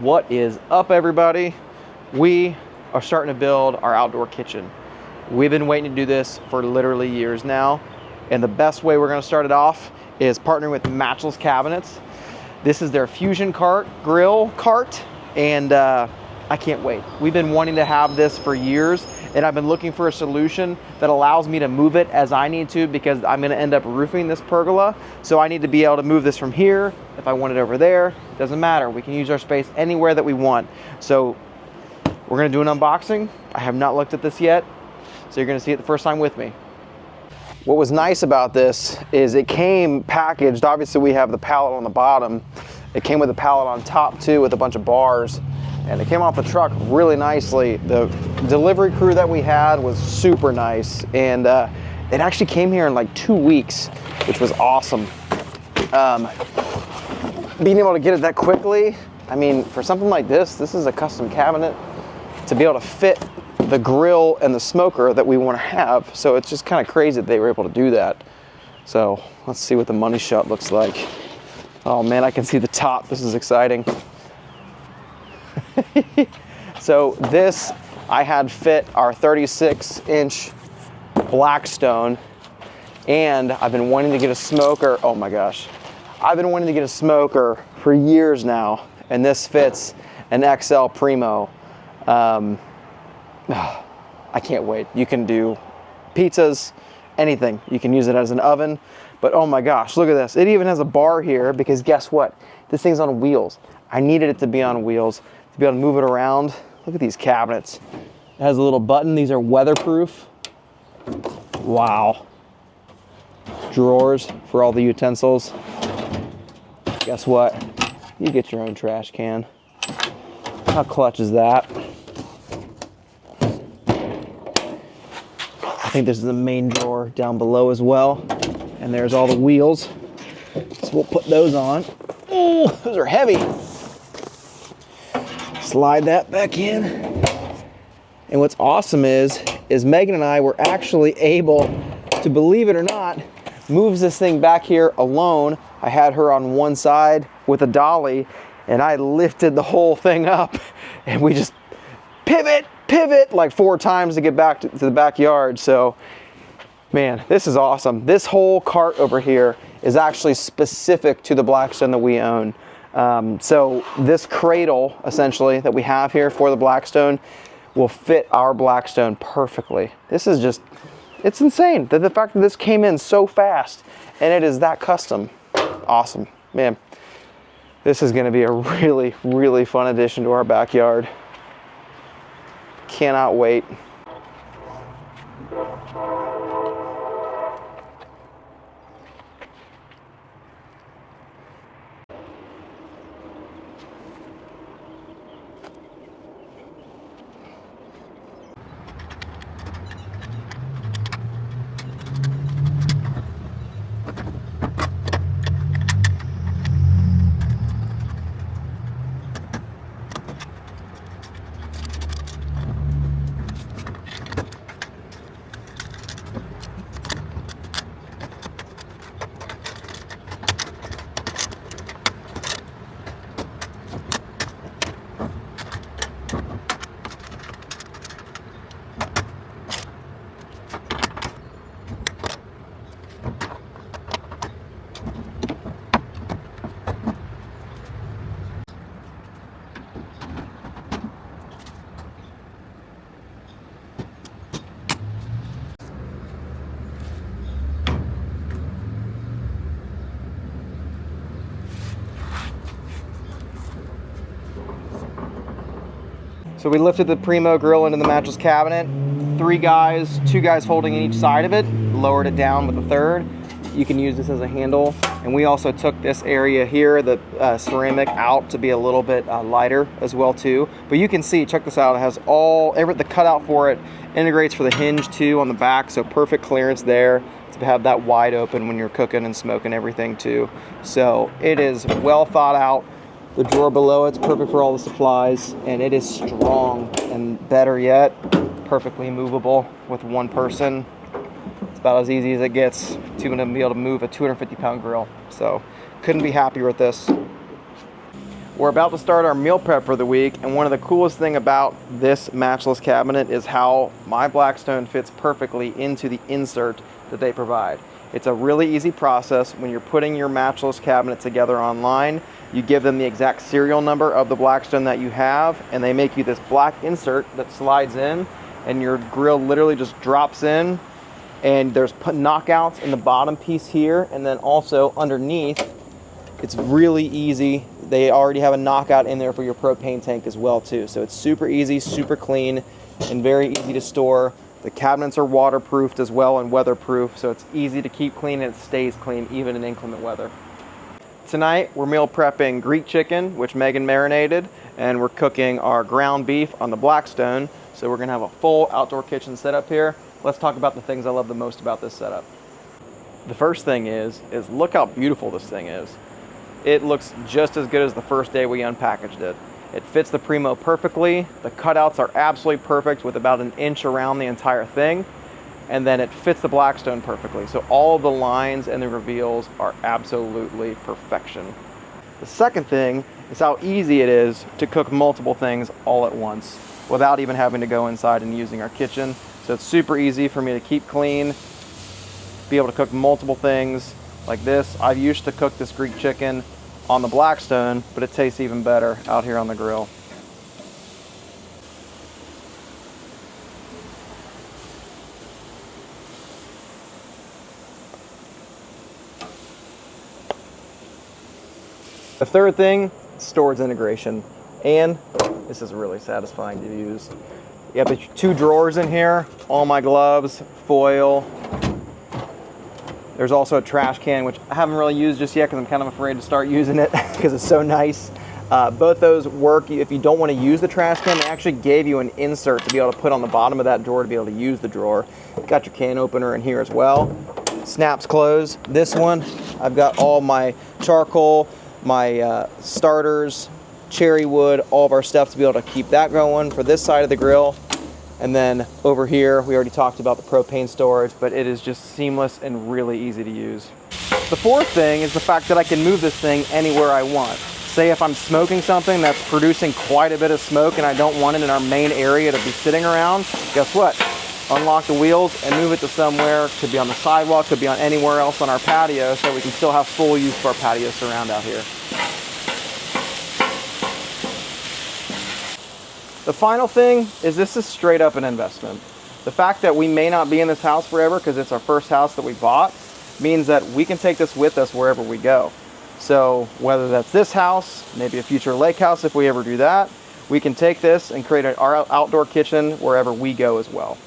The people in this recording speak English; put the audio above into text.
What is up, everybody? We are starting to build our outdoor kitchen. We've been waiting to do this for literally years now, and the best way we're going to start it off is partnering with Matchless Cabinets. This is their fusion grill cart, and I can't wait. We've been wanting to have this for years, and I've been looking for a solution that allows me to move it as I need to, because I'm going to end up roofing this pergola, so I need to be able to move this from here. If I want it over there, doesn't matter. We can use our space anywhere that we want. So we're going to do an unboxing. I have not looked at this yet, so you're going to see it the first time with me. What was nice about this is it came packaged. Obviously we have the pallet on the bottom. It came with a pallet on top too, with a bunch of bars, and it came off the truck really nicely. The delivery crew that we had was super nice, and it actually came here in like 2 weeks, which was awesome. Being able to get it that quickly, I mean, for something like this is a custom cabinet to be able to fit the grill and the smoker that we want to have. So it's just kind of crazy that they were able to do that. So let's see what the money shot looks like. Oh man, I can see the top. This is exciting. So this, I had fit our 36-inch Blackstone, and I've been wanting to get a smoker. Oh my gosh. I've been wanting to get a smoker for years now, and this fits an XL Primo. I can't wait. You can do pizzas, anything. You can use it as an oven, but oh my gosh, look at this. It even has a bar here, because guess what? This thing's on wheels. I needed it to be on wheels to be able to move it around. Look at these cabinets. It has a little button. These are weatherproof. Wow. Drawers for all the utensils. Guess what? You get your own trash can. How clutch is that? I think this is the main drawer down below as well. And there's all the wheels. So we'll put those on. Oh, those are heavy. Slide that back in. And what's awesome is Megan and I were actually able to, believe it or not, moves this thing back here alone. I had her on one side with a dolly, and I lifted the whole thing up, and we just pivot like 4 times to get back to the backyard. So man, this is awesome. This whole cart over here is actually specific to the Blackstone that we own. So this cradle essentially that we have here for the Blackstone will fit our Blackstone perfectly. This is just, it's insane that the fact that this came in so fast and it is that custom. Awesome, man. This is gonna be a really, really fun addition to our backyard. Cannot wait. So we lifted the Primo grill into the Matchless cabinet. 3 guys, 2 guys holding in each side of it, lowered it down with a 3rd. You can use this as a handle. And we also took this area here, the ceramic, out to be a little bit lighter as well too. But you can see, check this out, it has the cutout for it integrates for the hinge too on the back, so perfect clearance there to have that wide open when you're cooking and smoking everything too. So it is well thought out. The drawer below it's perfect for all the supplies, and it is strong, and better yet, perfectly movable with one person. It's about as easy as it gets to be able to move a 250-pound grill. So couldn't be happier with this. We're about to start our meal prep for the week, and one of the coolest thing about this Matchless cabinet is how my Blackstone fits perfectly into the insert that they provide. It's a really easy process. When you're putting your Matchless cabinet together online, you give them the exact serial number of the Blackstone that you have, and they make you this black insert that slides in, and your grill literally just drops in, and there's knockouts in the bottom piece here, and then also underneath, it's really easy. They already have a knockout in there for your propane tank as well too. So it's super easy, super clean, and very easy to store. The cabinets are waterproofed as well and weatherproof, so it's easy to keep clean and it stays clean even in inclement weather. Tonight, we're meal prepping Greek chicken, which Megan marinated, and we're cooking our ground beef on the Blackstone. So we're gonna have a full outdoor kitchen setup here. Let's talk about the things I love the most about this setup. The first thing is look how beautiful this thing is. It looks just as good as the first day we unpackaged it. It fits the Primo perfectly. The cutouts are absolutely perfect with about an inch around the entire thing. And then it fits the Blackstone perfectly. So all of the lines and the reveals are absolutely perfection. The second thing is how easy it is to cook multiple things all at once without even having to go inside and using our kitchen. So it's super easy for me to keep clean, be able to cook multiple things like this. I used to cook this Greek chicken on the Blackstone, but it tastes even better out here on the grill. The third thing, storage integration. And this is really satisfying to use. You have the 2 drawers in here, all my gloves, foil. There's also a trash can, which I haven't really used just yet because I'm kind of afraid to start using it because it's so nice. Both those work. If you don't want to use the trash can, they actually gave you an insert to be able to put on the bottom of that drawer to be able to use the drawer. Got your can opener in here as well. Snaps close. This one, I've got all my charcoal, my starters, cherry wood, all of our stuff to be able to keep that going for this side of the grill. And then over here, we already talked about the propane storage, but it is just seamless and really easy to use. The fourth thing is the fact that I can move this thing anywhere I want. Say if I'm smoking something that's producing quite a bit of smoke and I don't want it in our main area to be sitting around, guess what? Unlock the wheels and move it to somewhere. Could be on the sidewalk, could be on anywhere else on our patio, so we can still have full use of our patio surround out here. The final thing is this is straight up an investment. The fact that we may not be in this house forever because it's our first house that we bought means that we can take this with us wherever we go. So whether that's this house, maybe a future lake house if we ever do that, we can take this and create our outdoor kitchen wherever we go as well.